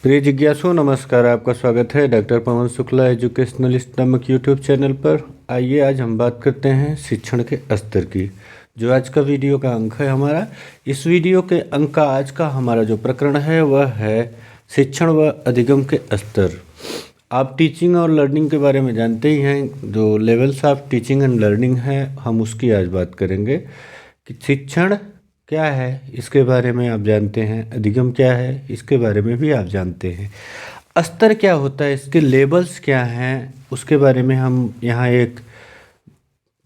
प्रिय जिज्ञासु नमस्कार। आपका स्वागत है डॉक्टर पवन शुक्ला एजुकेशनलिस्ट नामक यूट्यूब चैनल पर। आइए आज हम बात करते हैं शिक्षण के स्तर की, जो आज का वीडियो का अंक है हमारा। इस वीडियो के अंक का आज का हमारा जो प्रकरण है वह है शिक्षण व अधिगम के स्तर। आप टीचिंग और लर्निंग के बारे में जानते ही हैं, जो levels of teaching and learning है हम उसकी आज बात करेंगे कि शिक्षण क्या है इसके बारे में आप जानते हैं, अधिगम क्या है इसके बारे में भी आप जानते हैं, स्तर क्या होता है, इसके लेवल्स क्या हैं उसके बारे में हम यहाँ एक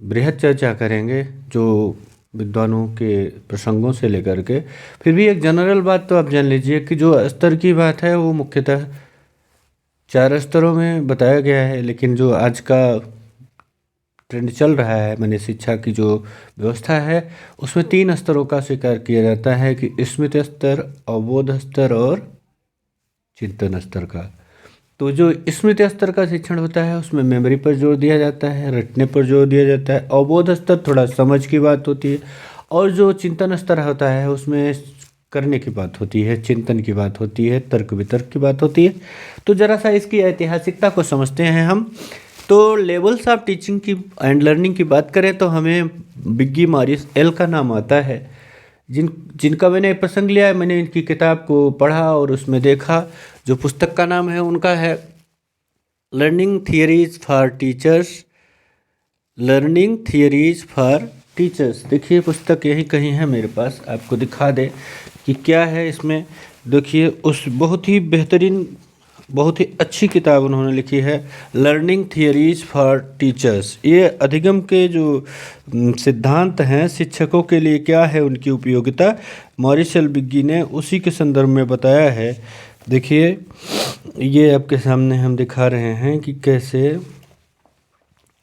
बृहद चर्चा करेंगे, जो विद्वानों के प्रसंगों से लेकर के। फिर भी एक जनरल बात तो आप जान लीजिए कि जो स्तर की बात है वो मुख्यतः 4 स्तरों में बताया गया है, लेकिन जो आज का ट्रेंड चल रहा है, मैंने शिक्षा की जो व्यवस्था है उसमें 3 स्तरों का स्वीकार किया जाता है कि स्मृति स्तर, अवबोध स्तर और चिंतन स्तर का। तो जो स्मृति स्तर का शिक्षण होता है उसमें मेमोरी पर जोर दिया जाता है, रटने पर जोर दिया जाता है। अवबोध स्तर थोड़ा समझ की बात होती है, और जो चिंतन स्तर होता है उसमें करने की बात होती है, चिंतन की बात होती है, तर्क वितर्क की बात होती है। तो जरा सा इसकी ऐतिहासिकता को समझते हैं हम। तो लेवल्स ऑफ टीचिंग की एंड लर्निंग की बात करें तो हमें बिग्गी मॉरिस एल का नाम आता है, जिनका मैंने प्रसंग लिया है। मैंने इनकी किताब को पढ़ा और उसमें देखा, जो पुस्तक का नाम है उनका है learning theories for teachers. Learning theories for teachers, देखिए पुस्तक यही कहीं है मेरे पास, आपको दिखा दे कि क्या है इसमें। देखिए उस बहुत ही बेहतरीन, बहुत ही अच्छी किताब उन्होंने लिखी है, लर्निंग थियरीज फॉर टीचर्स। ये अधिगम के जो सिद्धांत हैं शिक्षकों के लिए क्या है, उनकी उपयोगिता, मॉरिस एल बिग्गी ने उसी के संदर्भ में बताया है। देखिए ये आपके सामने हम दिखा रहे हैं कि कैसे,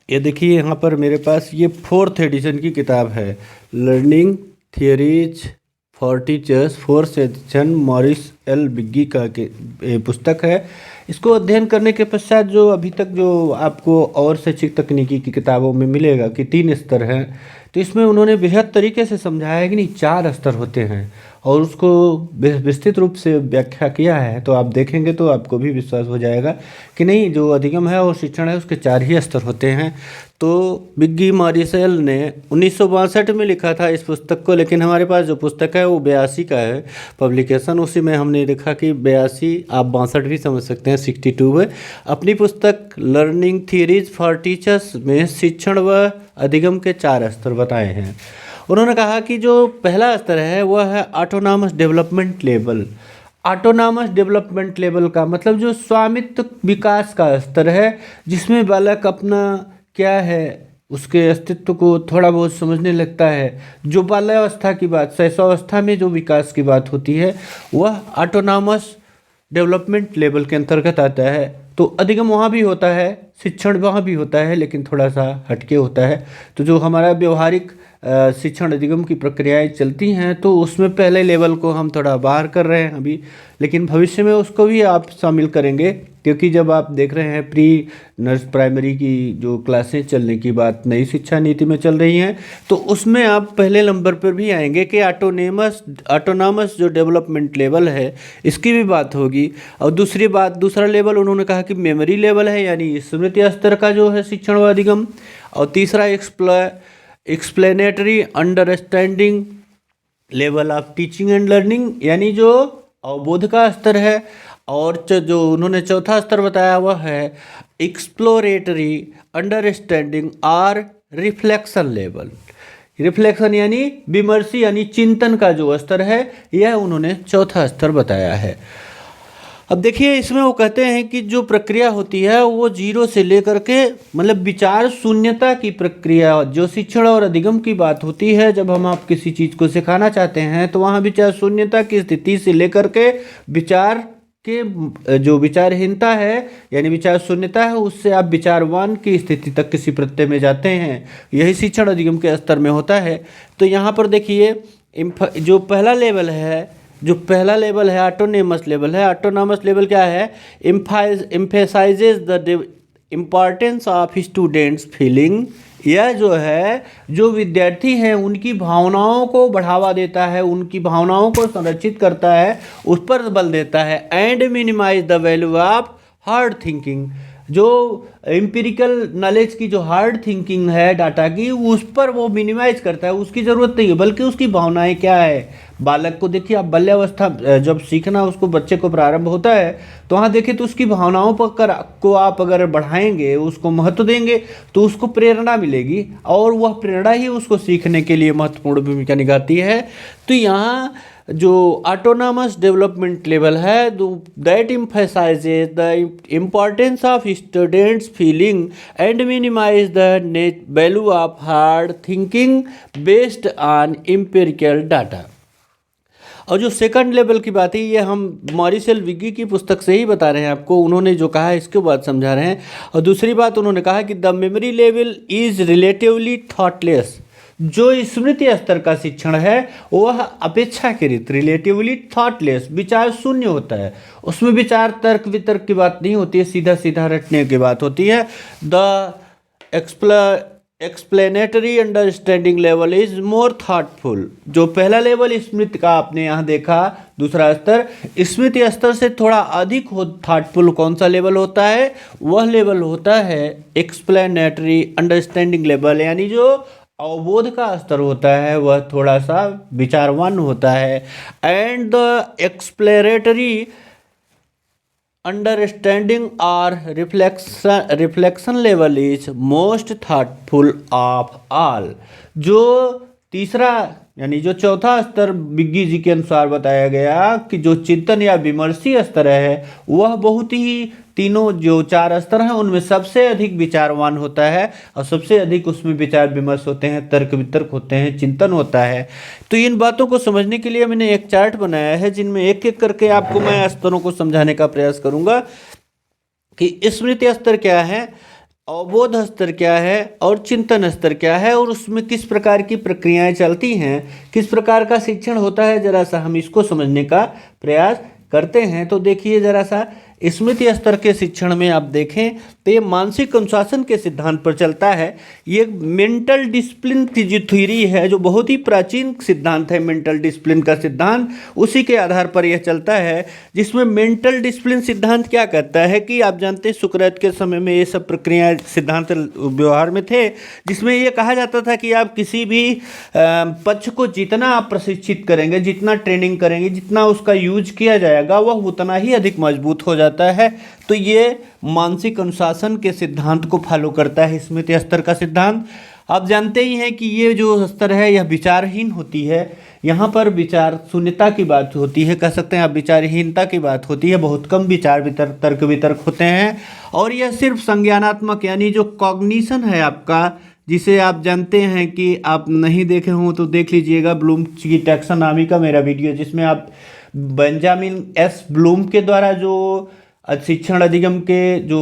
ये देखिए यहाँ पर मेरे पास ये 4th एडिशन की किताब है, learning theories for teachers 4th edition, Morris L Bigge का पुस्तक है। इसको अध्ययन करने के पश्चात जो अभी तक जो आपको और शैक्षिक तकनीकी की किताबों में मिलेगा कि 3 स्तर हैं, तो इसमें उन्होंने बेहद तरीके से समझाया है कि नहीं 4 स्तर होते हैं, और उसको विस्तृत रूप से व्याख्या किया है। तो आप देखेंगे तो आपको भी विश्वास हो जाएगा कि नहीं, जो अधिगम है और शिक्षण है उसके 4 ही स्तर होते हैं। तो बिग्गी मॉरिस एल ने 1962 में लिखा था इस पुस्तक को, लेकिन हमारे पास जो पुस्तक है वो 82 का है पब्लिकेशन। उसी में हमने देखा कि 82, आप 62 भी समझ सकते हैं, 62 है। अपनी पुस्तक लर्निंग थियरीज फॉर टीचर्स में शिक्षण व अधिगम के 4 स्तर बताए हैं। उन्होंने कहा कि जो पहला स्तर है वह है autonomous development level. Autonomous development level का मतलब जो स्वामित्व विकास का स्तर है, जिसमें बालक अपना क्या है उसके अस्तित्व को थोड़ा बहुत समझने लगता है। जो बाल्यावस्था की बात, शैशवावस्था में जो विकास की बात होती है वह ऑटोनॉमस डेवलपमेंट लेवल के अंतर्गत आता है। तो अधिगम वहाँ भी होता है, शिक्षण वहाँ भी होता है, लेकिन थोड़ा सा हटके होता है। तो जो हमारा व्यवहारिक शिक्षण अधिगम की प्रक्रियाएं चलती हैं, तो उसमें पहले लेवल को हम थोड़ा बाहर कर रहे हैं अभी, लेकिन भविष्य में उसको भी आप शामिल करेंगे, क्योंकि जब आप देख रहे हैं प्री नर्स प्राइमरी की जो क्लासें चलने की बात नई शिक्षा नीति में चल रही हैं, तो उसमें आप पहले नंबर पर भी आएंगे कि ऑटोनॉमस जो डेवलपमेंट लेवल है इसकी भी बात होगी। और दूसरी बात, दूसरा लेवल उन्होंने कहा कि मेमोरी लेवल है, यानी स्मृति स्तर का जो है शिक्षण व अधिगम। और तीसरा explanatory understanding level of teaching and learning, यानी जो अवबोध का स्तर है। और जो उन्होंने चौथा स्तर बताया वह है एक्सप्लोरेटरी अंडरस्टैंडिंग और रिफ्लेक्शन लेवल। रिफ्लेक्शन यानी विमर्शी, यानी चिंतन का जो स्तर है, यह उन्होंने चौथा स्तर बताया है। अब देखिए इसमें वो कहते हैं कि जो प्रक्रिया होती है वो 0 से लेकर के, मतलब विचार शून्यता की प्रक्रिया, जो शिक्षण और अधिगम की बात होती है, जब हम आप किसी चीज़ को सिखाना चाहते हैं तो वहाँ विचार शून्यता की स्थिति से लेकर के विचार के जो विचारहीनता है यानी विचार शून्यता है, उससे आप विचारवान की स्थिति तक किसी प्रत्यय में जाते हैं। यही शिक्षण अधिगम के स्तर में होता है। तो यहाँ पर देखिए जो पहला लेवल है ऑटोनॉमस लेवल है। ऑटोनॉमस लेवल क्या है? Emphasises the importance of students feeling यह जो है जो विद्यार्थी हैं उनकी भावनाओं को बढ़ावा देता है, उनकी भावनाओं को संरक्षित करता है, उस पर बल देता है। And minimise the value of hard thinking, जो एम्पिरिकल नॉलेज की जो हार्ड थिंकिंग है डाटा की, उस पर वो मिनिमाइज करता है, उसकी ज़रूरत नहीं है, बल्कि उसकी भावनाएं क्या है। बालक को देखिए आप, बाल्यावस्था जब सीखना उसको बच्चे को प्रारंभ होता है तो वहाँ देखिए तो उसकी भावनाओं पर को आप अगर बढ़ाएंगे, उसको महत्व देंगे तो उसको प्रेरणा मिलेगी और वह प्रेरणा ही उसको सीखने के लिए महत्वपूर्ण भूमिका निभाती है। तो यहाँ जो ऑटोनॉमस डेवलपमेंट लेवल है that emphasises the importance of students feeling and minimise the value of hard thinking based on empirical data. और जो सेकंड लेवल की बात है ये हम मॉरिसेल विगी की पुस्तक से ही बता रहे हैं आपको, उन्होंने जो कहा है इसके बाद समझा रहे हैं। और दूसरी बात उन्होंने कहा कि the memory level is relatively thoughtless, जो स्मृति स्तर का शिक्षण है वह अपेक्षाकृत रिलेटिवली थॉटलेस, विचार शून्य होता है, उसमें विचार तर्क वितर्क की बात नहीं होती है, सीधा सीधा रटने की बात होती है। The explanatory understanding level is more thoughtful, जो पहला लेवल स्मृति का आपने यहाँ देखा, दूसरा स्तर स्मृति स्तर से थोड़ा अधिक थॉटफुल कौन सा लेवल होता है, वह लेवल होता है एक्सप्लेनेटरी अंडरस्टैंडिंग लेवल, यानी जो अवबोध का स्तर होता है वह थोड़ा सा विचारवान होता है। एंड द एक्सप्लोरेटरी अंडरस्टैंडिंग और reflection level is most thoughtful of all, जो तीसरा यानी जो चौथा स्तर बिग्गी जी के अनुसार बताया गया कि जो चिंतन या विमर्शी स्तर है वह बहुत ही, तीनों जो चार स्तर हैं उनमें सबसे अधिक विचारवान होता है और सबसे अधिक उसमें विचार विमर्श होते हैं, तर्क वितर्क होते हैं, चिंतन होता है। तो इन बातों को समझने के लिए मैंने एक चार्ट बनाया है जिनमें एक एक करके आपको मैं स्तरों को समझाने का प्रयास करूंगा कि स्मृति स्तर क्या है, अवबोध स्तर क्या है और चिंतन स्तर क्या है और उसमें किस प्रकार की प्रक्रियाएं चलती हैं, किस प्रकार का शिक्षण होता है। जरा सा हम इसको समझने का प्रयास करते हैं। तो देखिए जरा सा स्मृति स्तर के शिक्षण में आप देखें तो ये मानसिक अनुशासन के सिद्धांत पर चलता है। ये मेंटल डिसिप्लिन की जो थ्योरी है, जो बहुत ही प्राचीन सिद्धांत है मेंटल डिसिप्लिन का सिद्धांत, उसी के आधार पर यह चलता है। जिसमें मेंटल डिसिप्लिन सिद्धांत क्या कहता है कि आप जानते हैं सुकरात के समय में ये सब प्रक्रियाएं सिद्धांत व्यवहार में थे, जिसमें ये कहा जाता था कि आप किसी भी पक्ष को जितना आप प्रशिक्षित करेंगे, जितना ट्रेनिंग करेंगे, जितना उसका यूज किया जाएगा वह उतना ही अधिक मजबूत हो जाता है। तो ये मानसिक अनुशासन के सिद्धांत को फॉलो करता है स्मृति स्तर का सिद्धांत। आप जानते ही हैं कि ये जो स्तर है यह विचारहीन होती है, यहाँ पर विचार शून्यता की बात होती है, कह सकते हैं आप विचारहीनता की बात होती है, बहुत कम विचार वितर्क तर्क वितर्क होते हैं। और यह सिर्फ संज्ञानात्मक यानी जो कॉग्निशन है आपका, जिसे आप जानते हैं कि आप नहीं देखे हों तो देख लीजिएगा, ब्लूम की टैक्सोनॉमी का मेरा वीडियो, जिसमें आप बेंजामिन एस ब्लूम के द्वारा जो शिक्षण अधिगम के जो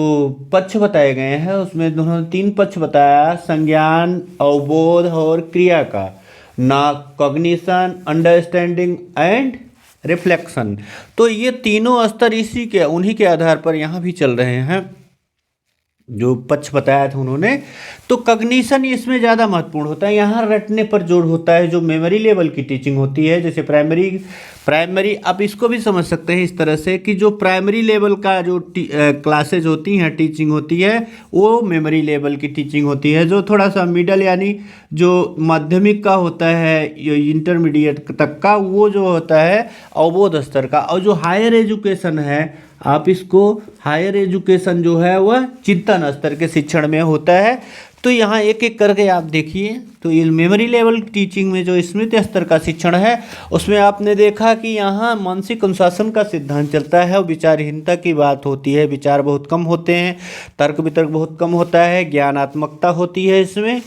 पक्ष बताए गए हैं उसमें उन्होंने 3 पक्ष बताया, संज्ञान, अवबोध और क्रिया का, ना कॉग्निशन, अंडरस्टैंडिंग एंड रिफ्लेक्शन। तो ये तीनों स्तर इसी के उन्हीं के आधार पर यहाँ भी चल रहे हैं जो पक्ष बताया था उन्होंने। तो कॉग्निशन इसमें ज़्यादा महत्वपूर्ण होता है, यहाँ रटने पर जोर होता है। जो मेमोरी लेवल की टीचिंग होती है, जैसे प्राइमरी आप इसको भी समझ सकते हैं इस तरह से कि जो प्राइमरी लेवल का जो क्लासेज होती हैं, टीचिंग होती है, वो मेमोरी लेवल की टीचिंग होती है। जो थोड़ा सा मिडल यानी जो माध्यमिक का होता है, इंटरमीडिएट तक का, वो जो होता है अवबोध स्तर का। और जो हायर एजुकेशन है, आप इसको हायर एजुकेशन जो है वह चिंतन स्तर के शिक्षण में होता है। तो यहाँ एक एक करके आप देखिए। तो ये मेमोरी लेवल टीचिंग में जो स्मृति स्तर का शिक्षण है उसमें आपने देखा कि यहाँ मानसिक अनुशासन का सिद्धांत चलता है और विचारहीनता की बात होती है, विचार बहुत कम होते हैं, तर्क वितर्क बहुत कम होता है, ज्ञानात्मकता होती है इसमें,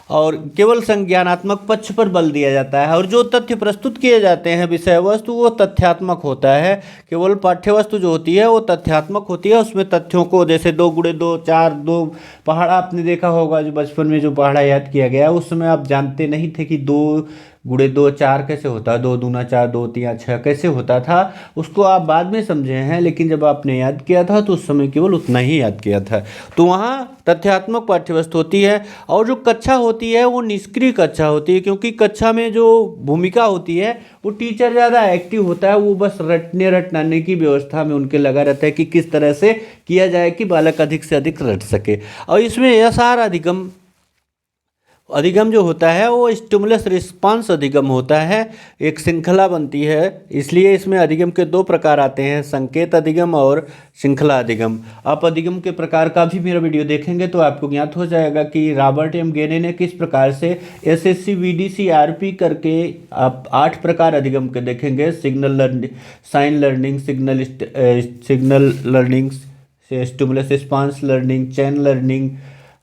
और केवल संज्ञानात्मक पक्ष पर बल दिया जाता है। और जो तथ्य प्रस्तुत किए जाते हैं विषय वस्तु वो तथ्यात्मक होता है। केवल पाठ्य वस्तु जो होती है वो तथ्यात्मक होती है, उसमें तथ्यों को जैसे 2 गुणे 2 4 2 पहाड़ा आपने देखा होगा, जो बचपन में जो पहाड़ा याद किया गया उस समय आप जानते नहीं थे कि 2 गुणे 2 4 कैसे होता है, 2 दूना 4, 2 3 6 कैसे होता था, उसको आप बाद में समझे हैं, लेकिन जब आपने याद किया था तो उस समय केवल उतना ही याद किया था। तो वहाँ तथ्यात्मक पाठ्यवस्तु होती है, और जो कक्षा होती है वो निष्क्रिय कक्षा होती है, क्योंकि कक्षा में जो भूमिका होती है वो टीचर ज़्यादा एक्टिव होता है, वो बस रटने की व्यवस्था में उनके लगा रहता है कि किस तरह से किया जाए कि बालक अधिक से अधिक रट सके। और इसमें यशार अधिगम जो होता है वो स्टिमुलस रिस्पांस अधिगम होता है, एक श्रृंखला बनती है, इसलिए इसमें अधिगम के 2 प्रकार आते हैं, संकेत अधिगम और श्रृंखला अधिगम। आप अधिगम के प्रकार का भी मेरा वीडियो देखेंगे तो आपको ज्ञात हो जाएगा कि रॉबर्ट एम गेने ने किस प्रकार से एसएससी वीडीसी आरपी करके आप 8 प्रकार अधिगम के देखेंगे, signal learning, sign learning, signal learning, stimulus response learning, chain learning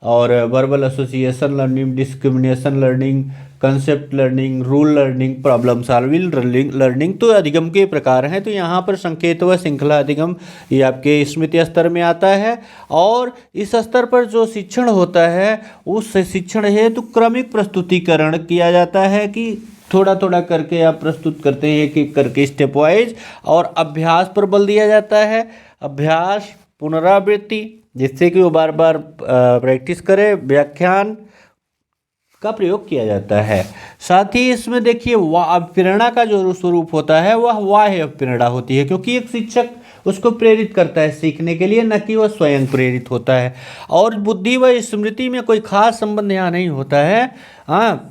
और verbal association learning, discrimination learning, concept learning, rule learning, problem solving learning. तो अधिगम के प्रकार हैं। तो यहाँ पर संकेत व श्रृंखला अधिगम ये आपके स्मृति स्तर में आता है, और इस स्तर पर जो शिक्षण होता है उस शिक्षण हेतु क्रमिक प्रस्तुतिकरण किया जाता है कि थोड़ा थोड़ा करके आप प्रस्तुत करते हैं, एक एक करके स्टेप वाइज, और अभ्यास पर बल दिया जाता है, अभ्यास, पुनरावृत्ति, जिससे कि वो बार बार प्रैक्टिस करे, व्याख्यान का प्रयोग किया जाता है। साथ ही इसमें देखिए प्रेरणा का जो स्वरूप होता है वह बाह्य प्रेरणा होती है, क्योंकि एक शिक्षक उसको प्रेरित करता है सीखने के लिए, न कि वह स्वयं प्रेरित होता है। और बुद्धि व स्मृति में कोई खास संबंध यहाँ नहीं होता है। हाँ,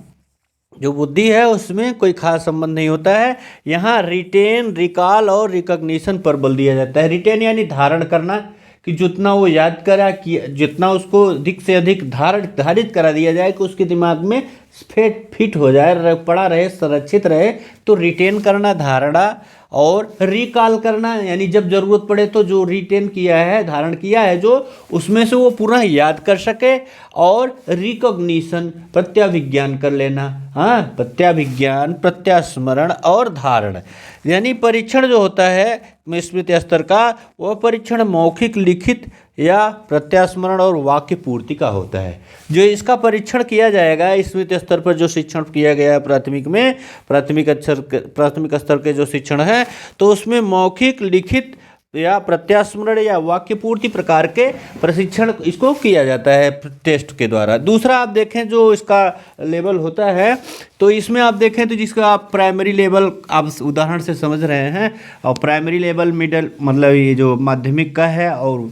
जो बुद्धि है उसमें कोई खास संबंध नहीं होता है। यहाँ रिटेन, रिकॉल और रिकॉग्निशन पर बल दिया जाता है। रिटेन यानी धारण करना, कि जितना वो याद करा कि जितना उसको अधिक से अधिक धारित करा दिया जाए कि उसके दिमाग में फिट हो जाए, पड़ा रहे, संरक्षित रहे, तो रिटेन करना, धारणा, और रिकॉल करना यानी जब जरूरत पड़े तो जो रिटेन किया है, धारण किया है, जो उसमें से वो पुनः याद कर सके। और रिकॉग्निशन, प्रत्याभिज्ञान कर लेना। हाँ, प्रत्याभिज्ञान, प्रत्यास्मरण और धारण, यानी परीक्षण जो होता है स्मृति स्तर का, वह परीक्षण मौखिक, लिखित या प्रत्यास्मरण और वाक्य पूर्ति का होता है। जो इसका परीक्षण किया जाएगा स्मृति स्तर पर, जो शिक्षण किया गया है प्राथमिक में, प्राथमिक स्तर के जो शिक्षण है, तो उसमें मौखिक, लिखित या प्रत्यास्मरण या वाक्य पूर्ति प्रकार के प्रशिक्षण इसको किया जाता है टेस्ट के द्वारा। दूसरा आप देखें जो इसका लेवल होता है, तो इसमें आप देखें तो जिसका आप प्राइमरी लेवल आप उदाहरण से समझ रहे हैं, और प्राइमरी लेवल, मिडल मतलब ये जो माध्यमिक का है, और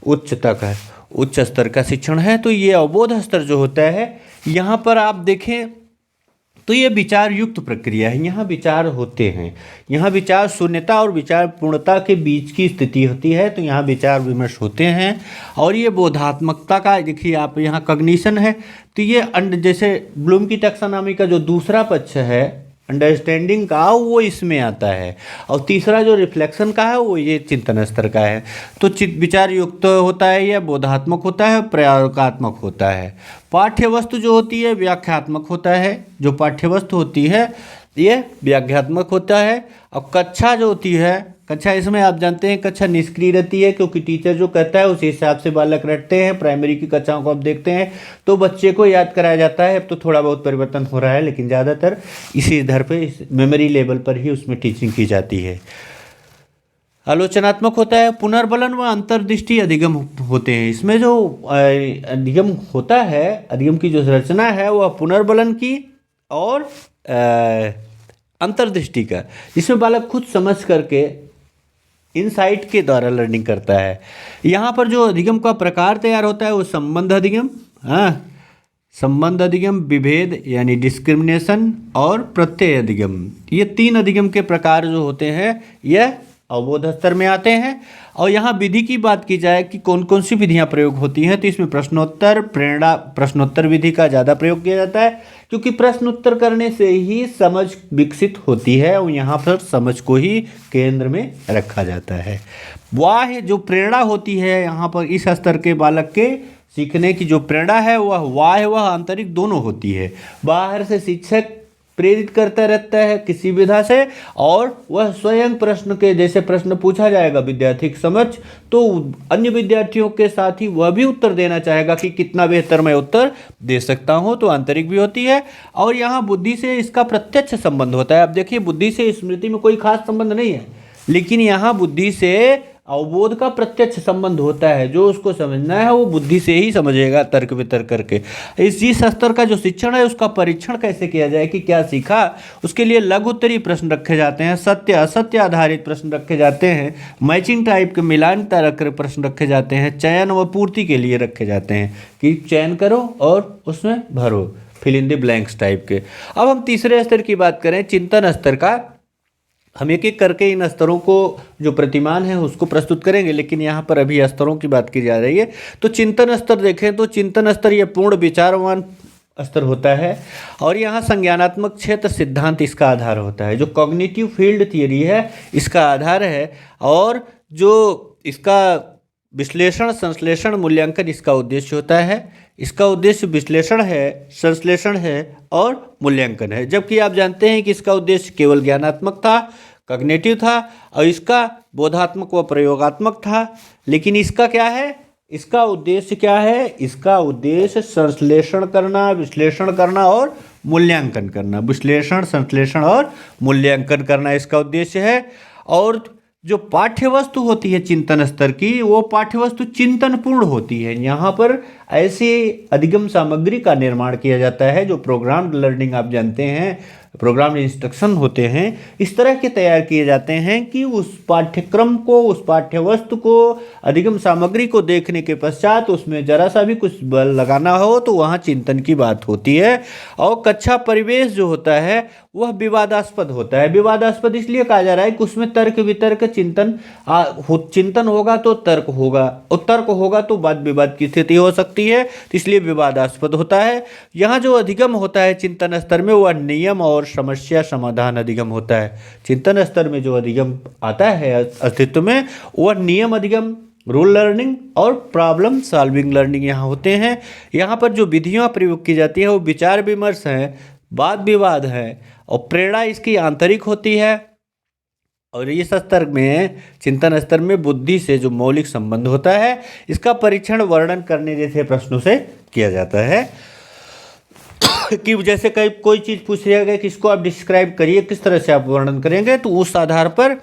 उच्च तक है, उच्च स्तर का शिक्षण है। तो ये अवबोध स्तर जो होता है, यहाँ पर आप देखें तो ये विचार युक्त प्रक्रिया है। यहाँ विचार होते हैं, यहाँ विचार शून्यता और विचार पूर्णता के बीच की स्थिति होती है। तो यहाँ विचार विमर्श होते हैं। और ये बोधात्मकता का देखिए आप, यहाँ कॉग्निशन है, तो ये जैसे ब्लूम की टैक्सोनॉमी का जो दूसरा पक्ष है अंडरस्टैंडिंग का, वो इसमें आता है। और तीसरा जो रिफ्लेक्शन का है वो ये चिंतन स्तर का है। तो विचार युक्त होता है, यह बोधात्मक होता है, प्रयोगात्मक होता है। पाठ्य वस्तु जो होती है व्याख्यात्मक होता है, जो पाठ्य वस्तु होती है ये व्याख्यात्मक होता है। और कक्षा जो होती है, कक्षा इसमें आप जानते हैं कक्षा निष्क्रिय रहती है, क्योंकि टीचर जो कहता है उसी हिसाब से बालक रटते हैं। प्राइमरी की कक्षाओं को आप देखते हैं तो बच्चे को याद कराया जाता है। अब तो थोड़ा बहुत परिवर्तन हो रहा है, लेकिन ज़्यादातर इसी इधर पे इस मेमोरी लेवल पर ही उसमें टीचिंग की जाती है। आलोचनात्मक होता है। पुनर्बलन व अंतर्दृष्टि अधिगम होते हैं। इसमें जो अधिगम होता है, अधिगम की जो रचना है वह पुनर्बलन की और अंतर्दृष्टि का, जिसमें बालक खुद समझ करके इनसाइट के द्वारा लर्निंग करता है। यहाँ पर जो अधिगम का प्रकार तैयार होता है वो संबंध अधिगम, संबंध अधिगम, विभेद यानी डिस्क्रिमिनेशन और प्रत्यय अधिगम, ये 3 अधिगम के प्रकार जो होते हैं यह अवबोध स्तर में आते हैं। और यहाँ विधि की बात की जाए कि कौन कौन सी विधियाँ प्रयोग होती हैं, तो इसमें प्रश्नोत्तर विधि का ज़्यादा प्रयोग किया जाता है, क्योंकि प्रश्न उत्तर करने से ही समझ विकसित होती है, और यहाँ पर समझ को ही केंद्र में रखा जाता है। वाह जो प्रेरणा होती है यहाँ पर इस स्तर के बालक के सीखने की जो प्रेरणा है वह आंतरिक दोनों होती है। बाहर से शिक्षक प्रेरित करता रहता है किसी विधा से, और वह स्वयं प्रश्न के जैसे प्रश्न पूछा जाएगा विद्यार्थी के समक्ष तो अन्य विद्यार्थियों के साथ ही वह भी उत्तर देना चाहेगा कि कितना बेहतर मैं उत्तर दे सकता हूं, तो आंतरिक भी होती है। और यहाँ बुद्धि से इसका प्रत्यक्ष संबंध होता है। अब देखिए, बुद्धि से स्मृति में कोई खास संबंध नहीं है, लेकिन यहाँ बुद्धि से अवबोध का प्रत्यक्ष संबंध होता है। जो उसको समझना है वो बुद्धि से ही समझेगा, तर्क वितर्क करके। जिस स्तर का जो शिक्षण है उसका परीक्षण कैसे किया जाए कि क्या सीखा, उसके लिए लघु उत्तरीय प्रश्न रखे जाते हैं, सत्य असत्य आधारित प्रश्न रखे जाते हैं, मैचिंग टाइप के मिलान तरह प्रश्न रखे जाते हैं, चयन व पूर्ति के लिए रखे जाते हैं कि चयन करो और उसमें भरो, fill in the blanks type के। अब हम तीसरे स्तर की बात करें, चिंतन स्तर का। हम एक एक करके इन स्तरों को जो प्रतिमान है उसको प्रस्तुत करेंगे, लेकिन यहाँ पर अभी स्तरों की बात की जा रही है। तो चिंतन स्तर देखें तो चिंतन स्तर यह पूर्ण विचारवान स्तर होता है, और यहाँ संज्ञानात्मक क्षेत्र सिद्धांत इसका आधार होता है। जो कॉग्निटिव फील्ड थियरी है इसका आधार है, और जो इसका विश्लेषण संश्लेषण मूल्यांकन इसका उद्देश्य होता है। इसका उद्देश्य विश्लेषण है, संश्लेषण है और मूल्यांकन है। जबकि आप जानते हैं कि इसका उद्देश्य केवल ज्ञानात्मक था, कॉग्निटिव था, और इसका बोधात्मक व प्रयोगात्मक था। लेकिन इसका क्या है, इसका उद्देश्य क्या है, इसका उद्देश्य संश्लेषण करना, विश्लेषण करना और मूल्यांकन करना। विश्लेषण, संश्लेषण और मूल्यांकन करना इसका उद्देश्य है। और जो पाठ्यवस्तु होती है चिंतन स्तर की, वो पाठ्यवस्तु चिंतनपूर्ण होती है। यहाँ पर ऐसी अधिगम सामग्री का निर्माण किया जाता है जो प्रोग्राम्ड लर्निंग आप जानते हैं, प्रोग्राम इंस्ट्रक्शन होते हैं, इस तरह के तैयार किए जाते हैं कि उस पाठ्यक्रम को, उस पाठ्यवस्तु को, अधिगम सामग्री को देखने के पश्चात उसमें जरा सा भी कुछ बल लगाना हो तो वहाँ चिंतन की बात होती है। और कक्षा परिवेश जो होता है वह विवादास्पद होता है। विवादास्पद इसलिए कहा जा रहा है कि उसमें तर्क वितर्क चिंतन होगा तो तर्क होगा, और तर्क होगा तो वाद विवाद की स्थिति हो सकती है, तो इसलिए विवादास्पद होता है। यहाँ जो अधिगम होता है चिंतन स्तर में वह नियम और समस्या समाधान अधिगम होता है। चिंतन स्तर में जो अधिगम आता है अस्तित्व में वह नियम अधिगम, रूल लर्निंग और प्रॉब्लम सॉल्विंग लर्निंग यहाँ होते हैं। यहाँ पर जो विधियाँ प्रयोग की जाती है वो विचार विमर्श है, वाद विवाद है, और प्रेरणा इसकी आंतरिक होती है। और इस स्तर में, चिंतन स्तर में बुद्धि से जो मौलिक संबंध होता है इसका परीक्षण वर्णन करने जैसे प्रश्नों से किया जाता है। कि जैसे कोई चीज़ पूछ लिया गया कि इसको आप डिस्क्राइब करिए, किस तरह से आप वर्णन करेंगे, तो उस आधार पर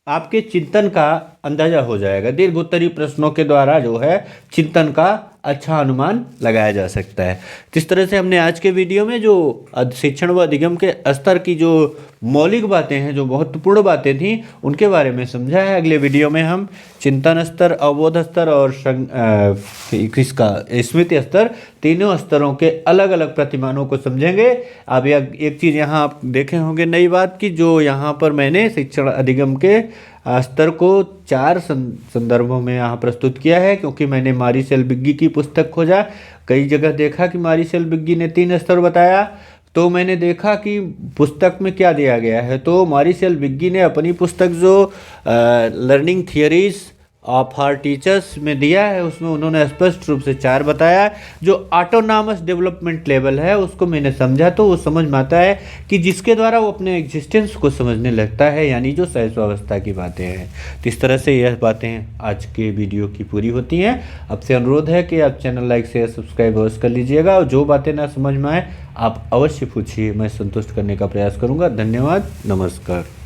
आपके चिंतन का अंदाजा हो जाएगा। दीर्घ उत्तरीय प्रश्नों के द्वारा जो है चिंतन का अच्छा अनुमान लगाया जा सकता है। जिस तरह से हमने आज के वीडियो में जो शिक्षण व अधिगम के स्तर की जो मौलिक बातें हैं, जो महत्वपूर्ण बातें थीं, उनके बारे में समझा है। अगले वीडियो में हम चिंतन स्तर, अवबोध स्तर और इसका स्मृति स्तर, तीनों स्तरों के अलग अलग प्रतिमानों को समझेंगे। अब एक चीज़ यहाँ आप देखे होंगे नई बात की, जो यहाँ पर मैंने शिक्षण अधिगम के स्तर को 4 संदर्भों में यहाँ प्रस्तुत किया है, क्योंकि मैंने मारिसेल बिग्गी की पुस्तक खोजा। कई जगह देखा कि मारिसेल बिग्गी ने 3 स्तर बताया, तो मैंने देखा कि पुस्तक में क्या दिया गया है। तो मारिसेल बिग्गी ने अपनी पुस्तक जो learning theories of our teachers में दिया है उसमें उन्होंने स्पष्ट रूप से 4 बताया। जो ऑटोनॉमस डेवलपमेंट लेवल है उसको मैंने समझा, तो वो समझ में आता है कि जिसके द्वारा वो अपने एग्जिस्टेंस को समझने लगता है, यानी जो शैशवावस्था की बातें हैं। तो इस तरह से यह बातें आज के वीडियो की पूरी होती हैं। आपसे अनुरोध है कि आप चैनल लाइक शेयर सब्सक्राइब अवश्य कर लीजिएगा, और जो बातें ना समझ में आए आप अवश्य पूछिए, मैं संतुष्ट करने का प्रयास करूँगा। धन्यवाद, नमस्कार।